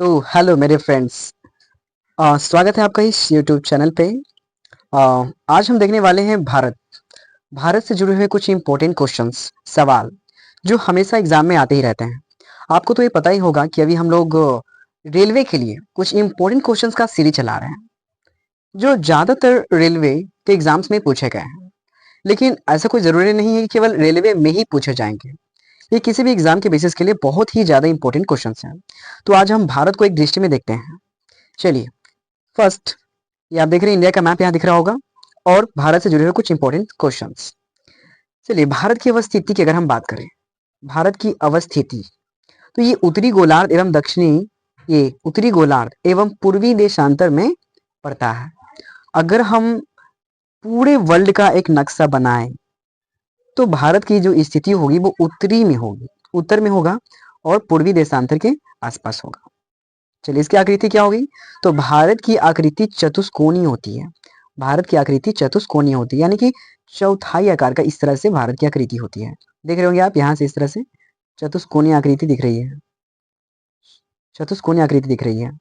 तो हेलो मेरे फ्रेंड्स। स्वागत है आपका इस यूट्यूब चैनल पे। आज हम देखने वाले हैं भारत भारत से जुड़े हुए कुछ इंपॉर्टेंट क्वेश्चंस, सवाल जो हमेशा एग्जाम में आते ही रहते हैं। आपको तो ये पता ही होगा कि अभी हम लोग रेलवे के लिए कुछ इंपॉर्टेंट क्वेश्चंस का सीरीज चला रहे हैं जो ज़्यादातर रेलवे के एग्जाम्स में पूछे गए हैं। लेकिन ऐसा कोई ज़रूरी नहीं है कि केवल रेलवे में ही पूछे जाएंगे। ये किसी भी एग्जाम के बेसिस के लिए बहुत ही ज़्यादा इंपॉर्टेंट क्वेश्चंस हैं। तो आज हम भारत को एक दृष्टि में देखते हैं। चलिए, फर्स्ट, ये आप देख रहे हैं इंडिया का मैप यहाँ दिख रहा होगा और भारत से जुड़े हुए कुछ इंपॉर्टेंट क्वेश्चंस। चलिए, भारत की अवस्थिति की अगर हम बात करें, भारत की अवस्थिति, तो ये उत्तरी गोलार्ध एवं दक्षिणी, ये उत्तरी गोलार्ध एवं पूर्वी देशांतर में पड़ता है। अगर हम पूरे वर्ल्ड का एक नक्शा बनाएं तो भारत की जो स्थिति होगी वो उत्तरी में होगी, उत्तर में होगा और पूर्वी देशांतर के आसपास होगा। चलिए, इसकी आकृति क्या होगी? तो भारत की आकृति चतुष्कोणीय होती है। भारत की आकृति चतुष्कोणीय होती है, यानी कि चौथाई आकार का इस तरह से भारत की आकृति होती है। देख रहे होंगे आप यहाँ से इस तरह से चतुष्कोणीय आकृति दिख रही है, चतुष्कोणीय आकृति दिख रही है।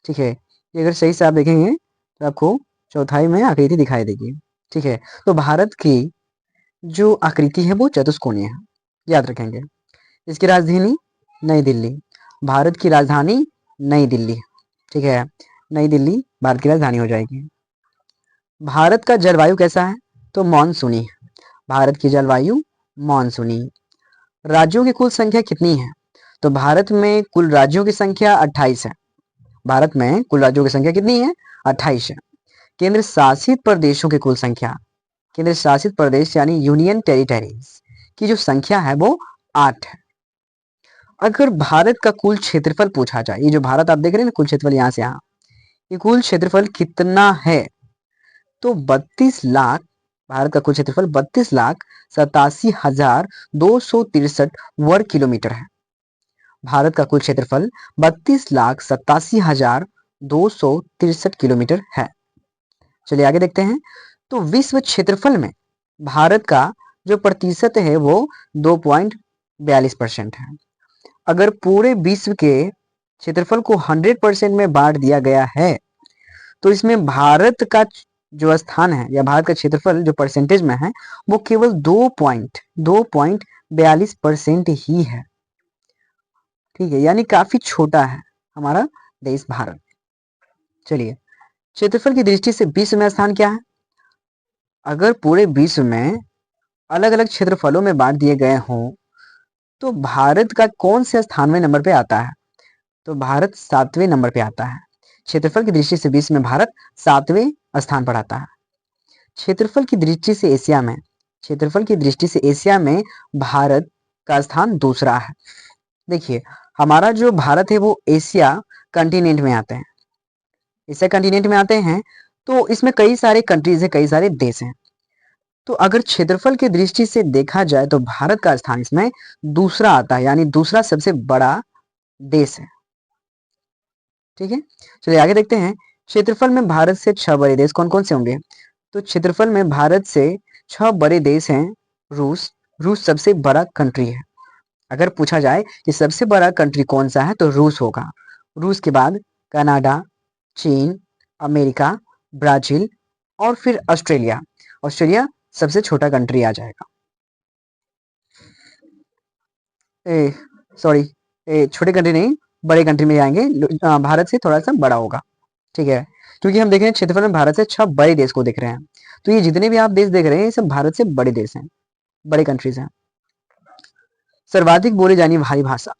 ठीक है, ये अगर सही से आप देखेंगे तो आपको चौथाई में आकृति दिखाई देगी। ठीक है, तो भारत की जो आकृति है वो चतुष्कोणीय है, याद रखेंगे। इसकी राजधानी नई दिल्ली, भारत की राजधानी नई दिल्ली। ठीक है, नई दिल्ली भारत की राजधानी हो जाएगी। भारत का जलवायु कैसा है? तो मॉनसूनी। भारत की जलवायु मॉनसूनी। राज्यों की कुल संख्या कितनी है? तो भारत में कुल राज्यों की संख्या 28 है। भारत में कुल राज्यों की संख्या कितनी है? 28 है। केंद्र शासित प्रदेशों की कुल संख्या, केंद्र शासित प्रदेश यानी यूनियन टेरिटरीज की जो संख्या है वो 8 है। अगर भारत का कुल क्षेत्रफल पूछा जाए, ये जो भारत आप देख रहे हैं ना, कुल क्षेत्रफल यहाँ से यहाँ, ये कुल क्षेत्रफल कितना है? तो 32 लाख, भारत का कुल क्षेत्रफल 32,87,263 वर्ग किलोमीटर है। भारत का कुल क्षेत्रफल 32,87,263 किलोमीटर है। चलिए आगे देखते हैं। तो विश्व क्षेत्रफल में भारत का जो प्रतिशत है वो 2.42% है। अगर पूरे विश्व के क्षेत्रफल को 100% में बांट दिया गया है तो इसमें भारत का जो स्थान है या भारत का क्षेत्रफल जो परसेंटेज में है वो केवल 2.42% ही है। ठीक है, यानी काफी छोटा है हमारा देश भारत। चलिए, क्षेत्रफल की दृष्टि से विश्व में स्थान क्या है? अगर पूरे विश्व में अलग अलग क्षेत्रफलों में बांट दिए गए हों तो भारत का कौन से स्थानवें नंबर पे आता है? तो भारत 7वें नंबर पे आता है। क्षेत्रफल की दृष्टि से विश्व में भारत 7वें स्थान पर आता है। क्षेत्रफल की दृष्टि से एशिया में, क्षेत्रफल की दृष्टि से एशिया में भारत का स्थान दूसरा है। देखिए, हमारा जो भारत है वो एशिया कंटिनेंट में आते हैं, एशिया कंटिनेंट में आते हैं। तो इसमें कई सारे कंट्रीज है, कई सारे देश हैं। तो अगर क्षेत्रफल की दृष्टि से देखा जाए तो भारत का स्थान इसमें दूसरा आता है, यानी दूसरा सबसे बड़ा देश है। ठीक है, चलिए आगे देखते हैं। क्षेत्रफल में भारत से 6 बड़े देश कौन कौन से होंगे? तो क्षेत्रफल में भारत से 6 बड़े देश हैं। रूस, रूस सबसे बड़ा कंट्री है। अगर पूछा जाए कि सबसे बड़ा कंट्री कौन सा है तो रूस होगा। रूस के बाद कनाडा, चीन, अमेरिका, ब्राजील और फिर ऑस्ट्रेलिया। ऑस्ट्रेलिया सबसे छोटा कंट्री आ जाएगा। सॉरी, छोटे कंट्री नहीं, बड़े कंट्री में आएंगे। भारत से थोड़ा सा बड़ा होगा। ठीक है, क्योंकि हम देख रहे हैं क्षेत्रफल में भारत से 6 बड़े देश को देख रहे हैं। तो ये जितने भी आप देश देख रहे हैं ये सब भारत से बड़े देश हैं, बड़े कंट्रीज हैं। सर्वाधिक बोली जाने वाली भाषा,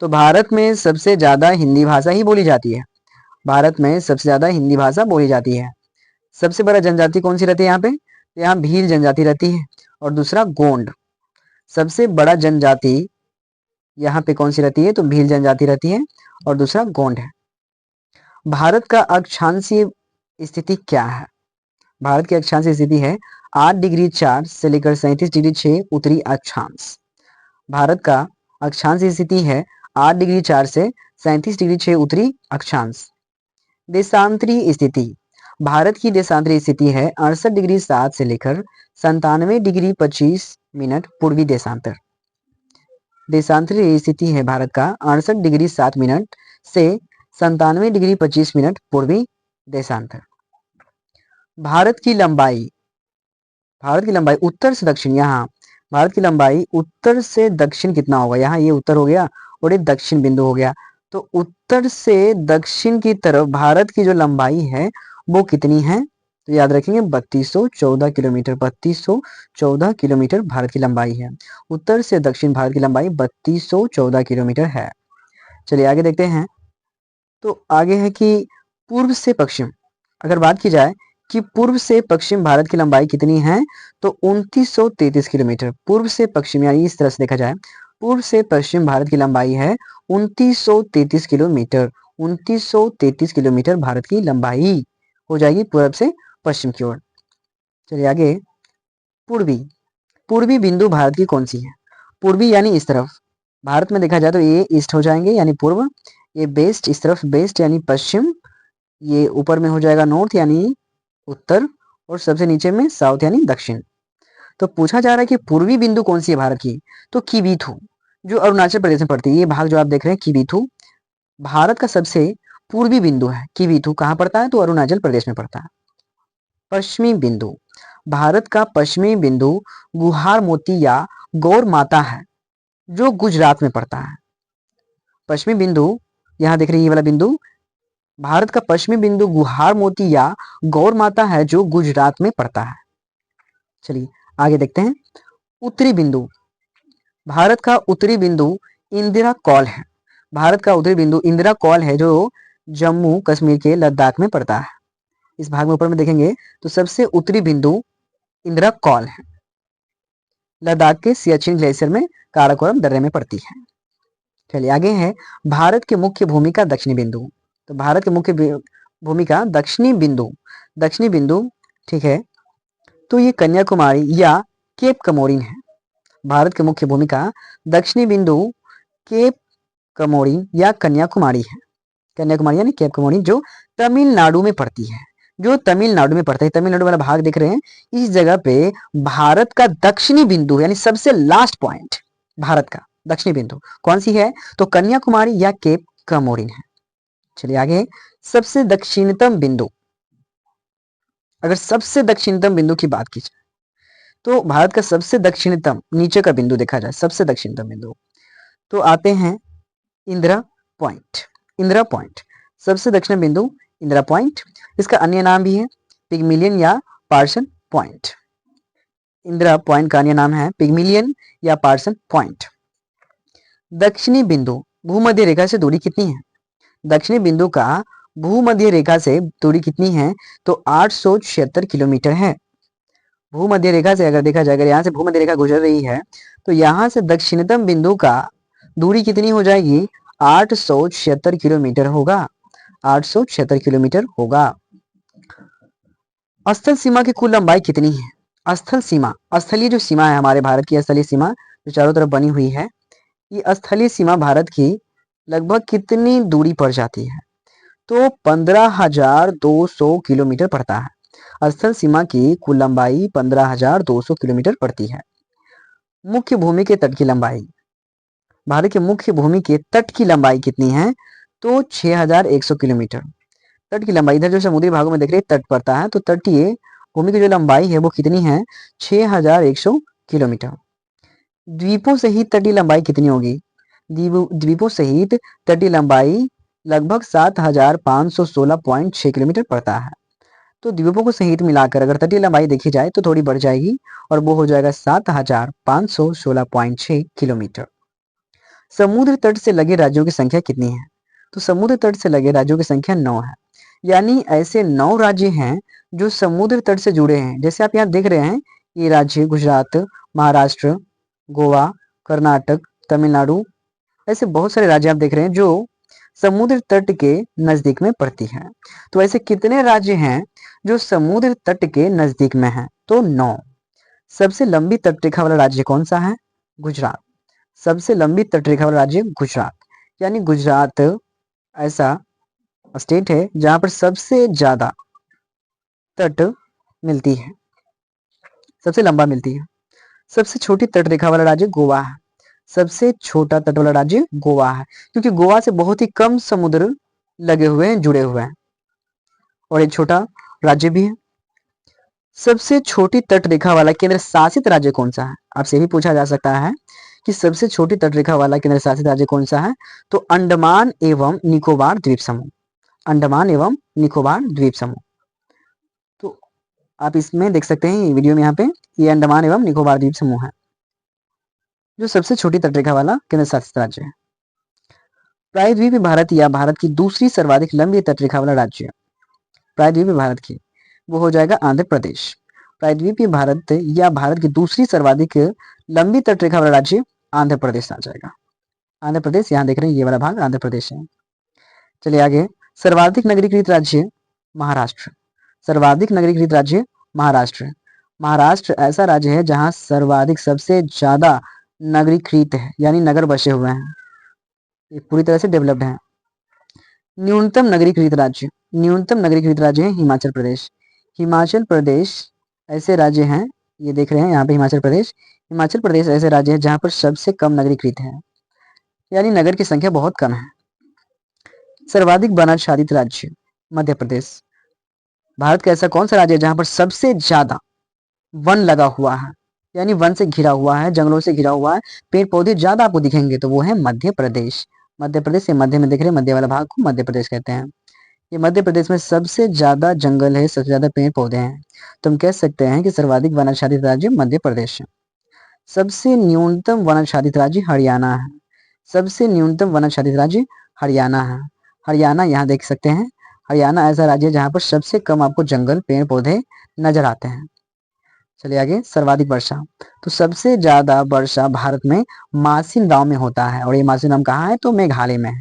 तो भारत में सबसे ज्यादा हिंदी भाषा ही बोली जाती है। भारत में सबसे ज्यादा हिंदी भाषा बोली जाती है। सबसे बड़ा जनजाति कौन सी रहती है यहाँ पे? तो यहाँ भील जनजाति रहती है और दूसरा गोंड। सबसे बड़ा जनजाति यहाँ पे कौन सी रहती है? तो भील जनजाति रहती है और दूसरा गोंड है। भारत का अक्षांशीय स्थिति क्या है? भारत की अक्षांशीय स्थिति है 8 डिग्री 4 से लेकर 37 डिग्री 6 उत्तरी अक्षांश। भारत का अक्षांशीय स्थिति है 8 डिग्री 4 से 37 डिग्री 6 उत्तरी अक्षांश। देशांतरी स्थिति, भारत की देशांतरी स्थिति है 68 डिग्री 7 से लेकर 97 डिग्री 25 पूर्वी देशांतर। देशांतरी स्थिति है भारत का 68 डिग्री 7 से 97 डिग्री 25 मिनट पूर्वी देशांतर। भारत की लंबाई, भारत की लंबाई उत्तर से दक्षिण, यहाँ भारत की लंबाई उत्तर से दक्षिण कितना होगा, यहाँ ये उत्तर हो गया और ये दक्षिण बिंदु हो गया। तो उत्तर से दक्षिण की तरफ भारत की जो लंबाई है वो कितनी है, तो याद रखेंगे 3214 किलोमीटर। 3214 किलोमीटर भारत की लंबाई है। उत्तर से दक्षिण भारत की लंबाई 3214 किलोमीटर है। चलिए आगे देखते हैं। तो आगे है कि पूर्व से पश्चिम, अगर बात की जाए कि पूर्व से पश्चिम भारत की लंबाई कितनी है, तो 2933 किलोमीटर। पूर्व से पश्चिम यानी इस तरह से देखा जाए, पूर्व से पश्चिम भारत की लंबाई है 2933 किलोमीटर। 2933 किलोमीटर भारत की लंबाई हो जाएगी पूर्व से पश्चिम की ओर। चलिए आगे, पूर्वी, पूर्वी बिंदु भारत की कौन सी है? पूर्वी यानी इस तरफ, भारत में देखा जाए तो ये ईस्ट हो जाएंगे यानी पूर्व, ये बेस्ट इस तरफ बेस्ट यानी पश्चिम, ये ऊपर में हो जाएगा नॉर्थ यानी उत्तर, और सबसे नीचे में साउथ यानी दक्षिण। तो पूछा जा रहा है कि पूर्वी बिंदु कौन सी है भारत की, तो किबीथु, जो अरुणाचल प्रदेश में पड़ती है। ये भाग जो आप देख रहे हैं किबीथु भारत का सबसे पूर्वी बिंदु है। किबीथु कहाँ पड़ता है, तो अरुणाचल प्रदेश में पड़ता है। पश्चिमी बिंदु, भारत का पश्चिमी बिंदु गुहार मोती या गौर माता है, जो गुजरात में पड़ता है। पश्चिमी बिंदु, यहाँ देख रहे हैं ये वाला बिंदु, भारत का पश्चिमी बिंदु गुहार मोती या गौर माता है, जो गुजरात में पड़ता है। चलिए आगे देखते हैं। उत्तरी बिंदु, भारत का उत्तरी बिंदु इंदिरा कौल है। भारत का उत्तरी बिंदु इंदिरा कौल है, जो जम्मू कश्मीर के लद्दाख में पड़ता है। इस भाग में ऊपर में देखेंगे तो सबसे उत्तरी बिंदु इंदिरा कौल है, लद्दाख के सियाचिन ग्लेशियर में काराकोरम दर्रे में पड़ती है। चलिए आगे है भारत के मुख्य भूमि का दक्षिणी बिंदु। तो भारत के मुख्य भूमि का दक्षिणी बिंदु, दक्षिणी बिंदु ठीक है, तो ये कन्याकुमारी या केप कमोरिन है। भारत के मुख्य भूमि का दक्षिणी बिंदु केप कमोरिन या कन्याकुमारी है। कन्याकुमारी यानी केप कमोरिन, जो तमिलनाडु में पड़ती है, जो तमिलनाडु में पड़ता है। तमिलनाडु वाला भाग देख रहे हैं, इस जगह पे भारत का दक्षिणी बिंदु यानी सबसे लास्ट पॉइंट, भारत का दक्षिणी बिंदु कौन सी है, तो कन्याकुमारी या केप कमोरिन है। चलिए आगे, सबसे दक्षिणतम बिंदु, अगर सबसे दक्षिणतम बिंदु की बात की जाए तो भारत का सबसे दक्षिणतम नीचे का बिंदु देखा जाए, सबसे दक्षिणतम बिंदु तो आते हैं इंदिरा पॉइंट। इंदिरा पॉइंट सबसे दक्षिण बिंदु इंदिरा पॉइंट, इसका अन्य नाम भी है पिगमिलियन या पार्सन पॉइंट। इंदिरा पॉइंट का अन्य नाम है पिगमिलियन या पार्सन पॉइंट। दक्षिणी बिंदु भूमध्य रेखा से दूरी कितनी है? दक्षिणी बिंदु का भूमध्य रेखा से दूरी कितनी है, तो 876 किलोमीटर है। भूमध्य रेखा से अगर देखा जाए, अगर यहाँ से भूमध्य रेखा गुजर रही है तो यहाँ से दक्षिणतम बिंदु का दूरी कितनी हो जाएगी, 876 किलोमीटर होगा। 876 किलोमीटर होगा। स्थल सीमा की कुल लंबाई कितनी है? स्थल सीमा, स्थलीय जो सीमा है हमारे भारत की, स्थलीय सीमा जो चारों तरफ बनी हुई है, ये स्थलीय सीमा भारत की लगभग कितनी दूरी पर जाती है, तो 15,200 किलोमीटर पड़ता है। स्थल सीमा की कुल लंबाई 15,200 किलोमीटर पड़ती है। मुख्य भूमि के तट की लंबाई, भारत के मुख्य भूमि के तट की लंबाई कितनी है, तो 6,100 किलोमीटर। तट की लंबाई, इधर जो समुद्री भागों में देख रहे तट पड़ता है, तो तटीय भूमि की जो लंबाई है वो कितनी है, 6,100 किलोमीटर। द्वीपों सहित तटीय लंबाई कितनी होगी? द्वीपों सहित तटीय लंबाई लगभग 7,516.6 किलोमीटर पड़ता है। तो द्वीपों को सहित मिलाकर अगर तटीय लंबाई देखी जाए तो थोड़ी बढ़ जाएगी और वो हो जाएगा 7,516.6 किलोमीटर। समुद्र तट से लगे राज्यों की संख्या कितनी है? तो समुद्र तट से लगे राज्यों की संख्या 9 है, यानी ऐसे 9 राज्य हैं जो समुद्र तट से जुड़े हैं। जैसे आप यहाँ देख रहे हैं, ये राज्य गुजरात, महाराष्ट्र, गोवा, कर्नाटक, तमिलनाडु, ऐसे बहुत सारे राज्य आप देख रहे हैं जो समुद्र तट के नजदीक में पड़ती है। तो ऐसे कितने राज्य हैं जो समुद्र तट के नजदीक में हैं? तो 9। सबसे लंबी तटरेखा वाला राज्य कौन सा है? गुजरात। सबसे लंबी तटरेखा वाला राज्य गुजरात, यानी गुजरात ऐसा स्टेट है जहां पर सबसे ज्यादा तट मिलती है, सबसे लंबा मिलती है। सबसे छोटी तटरेखा वाला राज्य गोवा है। सबसे छोटा तट वाला राज्य गोवा है, क्योंकि गोवा से बहुत ही कम समुद्र लगे हुए हैं, जुड़े हुए हैं। और एक छोटा राज्य भी है। सबसे छोटी तट रेखा वाला केंद्र शासित राज्य कौन सा है? आपसे भी पूछा जा सकता है कि सबसे छोटी तट रेखा वाला केंद्र शासित राज्य कौन सा है? तो अंडमान एवं निकोबार द्वीप समूह। अंडमान एवं निकोबार द्वीप समूह। तो आप इसमें देख सकते हैं वीडियो में यहाँ पे, ये अंडमान एवं निकोबार द्वीप समूह है जो सबसे छोटी तटरेखा वाला केंद्र शासित राज्य है। प्रायद्वीपीय भारत या भारत की दूसरी सर्वाधिक लंबी तटरेखा वाला राज्य, प्रायद्वीपीय भारत की, वो हो जाएगा आंध्र प्रदेश। प्रायद्वीपीय भारत या भारत की दूसरी सर्वाधिक लंबी तटरेखा वाला राज्य आंध्र प्रदेश आ जाएगा। आंध्र प्रदेश, यहाँ देख रहे हैं ये वाला भाग आंध्र प्रदेश है। चलिए आगे, सर्वाधिक नगरीकृत राज्य महाराष्ट्र। सर्वाधिक नगरीकृत राज्य महाराष्ट्र। महाराष्ट्र ऐसा राज्य है जहां सर्वाधिक, सबसे ज्यादा नगरीकृत है, यानी नगर बसे हुए हैं, ये पूरी तरह से डेवलप्ड है। न्यूनतम नगरीकृत राज्य, न्यूनतम नगरीकृत राज्य है हिमाचल प्रदेश। हिमाचल प्रदेश ऐसे राज्य हैं, ये देख रहे हैं यहाँ पे हिमाचल प्रदेश। हिमाचल प्रदेश ऐसे राज्य है जहां पर सबसे कम नगरीकृत है, यानी नगर की संख्या बहुत कम है। सर्वाधिक वनाच्छादित राज्य मध्य प्रदेश। भारत का ऐसा कौन सा राज्य है जहां पर सबसे ज्यादा वन लगा हुआ है, यानी वन से घिरा हुआ है, जंगलों से घिरा हुआ है, पेड़ पौधे ज्यादा आपको दिखेंगे, तो वो है मध्य प्रदेश। मध्य प्रदेश, ये मध्य में दिख रहे हैं, मध्य वाला भाग को मध्य प्रदेश कहते हैं। ये मध्य प्रदेश में सबसे ज्यादा जंगल है, सबसे ज्यादा पेड़ पौधे हैं, तो हम कह सकते हैं कि सर्वाधिक वनाच्छादित राज्य मध्य प्रदेश है। सबसे न्यूनतम वनाच्छादित राज्य हरियाणा है। सबसे न्यूनतम वनाच्छादित राज्य हरियाणा है। हरियाणा, यहाँ देख सकते हैं, हरियाणा ऐसा राज्य है जहाँ पर सबसे कम आपको जंगल, पेड़ पौधे नजर आते हैं। चलिए आगे, सर्वाधिक वर्षा। तो सबसे ज्यादा वर्षा भारत में मासिनराम में होता है, और ये मासिनराम कहाँ है? तो मेघालय में है।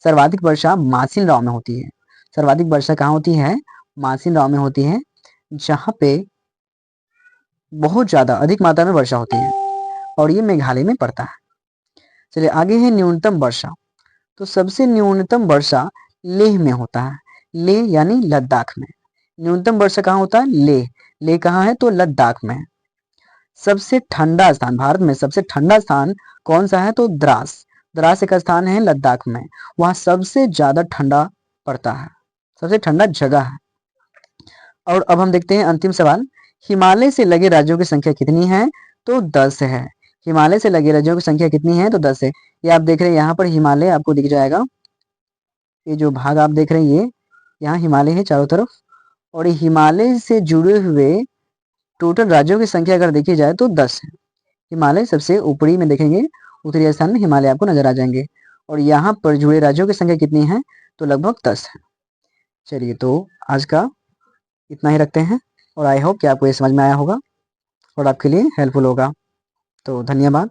सर्वाधिक वर्षा मासिनराम में होती है। सर्वाधिक वर्षा कहाँ होती है? मासिनराम में होती है, जहाँ पे बहुत ज्यादा अधिक मात्रा में वर्षा होती है, और ये मेघालय में पड़ता है। चलिए आगे है न्यूनतम वर्षा। तो सबसे न्यूनतम वर्षा लेह में होता है। लेह यानी लद्दाख में। न्यूनतम वर्षा कहाँ होता है? लेह। लेह कहाँ है? तो लद्दाख में। सबसे ठंडा स्थान, भारत में सबसे ठंडा स्थान कौन सा है? तो द्रास। द्रास एक स्थान है लद्दाख में, वहां सबसे ज्यादा ठंडा पड़ता है, सबसे ठंडा जगह है। और अब हम देखते हैं अंतिम सवाल, हिमालय से लगे राज्यों की संख्या कितनी है? तो 10 है। हिमालय से लगे राज्यों की संख्या कितनी है? तो 10 है। ये आप देख रहे हैं यहाँ पर हिमालय आपको दिख जाएगा, ये जो भाग आप देख रहे हैं ये यहाँ हिमालय है चारों तरफ, और हिमालय से जुड़े हुए टोटल राज्यों की संख्या अगर देखी जाए तो 10 है। हिमालय सबसे ऊपरी में देखेंगे, उत्तरी स्थान में हिमालय आपको नजर आ जाएंगे, और यहाँ पर जुड़े राज्यों की संख्या कितनी है? तो लगभग 10 है। चलिए, तो आज का इतना ही रखते हैं, और आई होप कि आपको ये समझ में आया होगा और आपके लिए हेल्पफुल होगा। तो धन्यवाद।